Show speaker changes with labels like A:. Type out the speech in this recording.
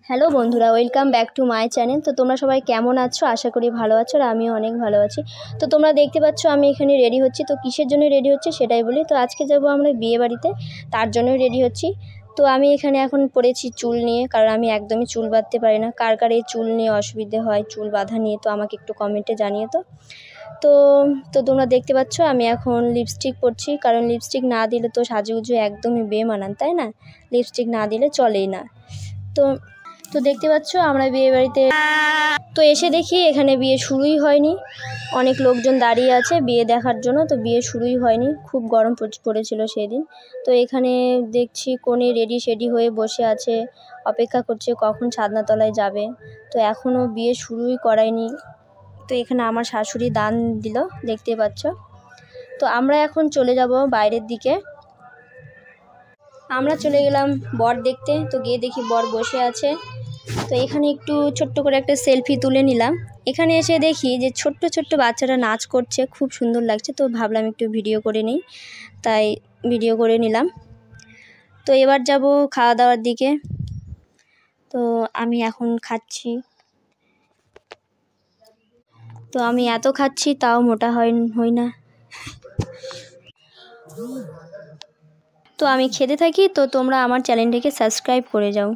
A: Hello বন্ধুরা, welcome back to my channel. তো তোমরা সবাই কেমন আছো? আশা করি ভালো আছো, আর আমিও অনেক ভালো আছি। তো তোমরা দেখতে পাচ্ছ আমি এখানে রেডি হচ্ছি। তো কিসের জন্য রেডি হচ্ছি সেটাই বলি। তো আজকে যাব আমরা বিয়ে বাড়িতে, তার জন্যই রেডি হচ্ছি। তো আমি এখানে এখন পড়েছি চুল নিয়ে, কারণ আমি একদমই চুল বাঁধতে পারি না। কার কার এই চুল নিয়ে অসুবিধে হয়, চুল বাঁধা নিয়ে, তো আমাকে একটু কমেন্টে জানিয়ে। তো তো তোমরা দেখতে পাচ্ছ আমি এখন লিপস্টিক পরছি, কারণ লিপস্টিক না দিলে তো সাজুগুজু একদমই বেমানান, তাই না? লিপস্টিক না দিলে চলেই না। তো তো দেখতে পাচ্ছ আমরা বিয়ে বাড়িতে তো এসে দেখি এখানে বিয়ে শুরুই হয়নি। অনেক লোকজন দাঁড়িয়ে আছে বিয়ে দেখার জন্য, তো বিয়ে শুরুই হয়নি। খুব গরম পড়েছিল সেই দিন। তো এখানে দেখছি কনে রেডি হয়ে বসে আছে, অপেক্ষা করছে কখন ছাদনাতলায় যাবে। তো এখনও বিয়ে শুরুই করায়নি। তো এখানে আমার শাশুড়ি দান দিল, দেখতে পাচ্ছ। তো আমরা এখন চলে যাব বাইরের দিকে। আমরা চলে গেলাম বর দেখতে। তো গিয়ে দেখি বর বসে আছে। তো এখানে একটু ছোট্ট করে একটা সেলফি তুলে নিলাম। এখানে এসে দেখি যে ছোট্ট ছোট্ট বাচ্চারা নাচ করছে, খুব সুন্দর লাগছে। তো ভাবলাম একটু ভিডিও করে নিই, তাই ভিডিও করে নিলাম। তো এবার যাব খাওয়া দাওয়ার দিকে। তো আমি এখন খাচ্ছি। তো আমি এত খাচ্ছি তাও মোটা হই না। তো আমি খেতে থাকি। তো তোমরা আমার চ্যানেলটাকে সাবস্ক্রাইব করে যাও।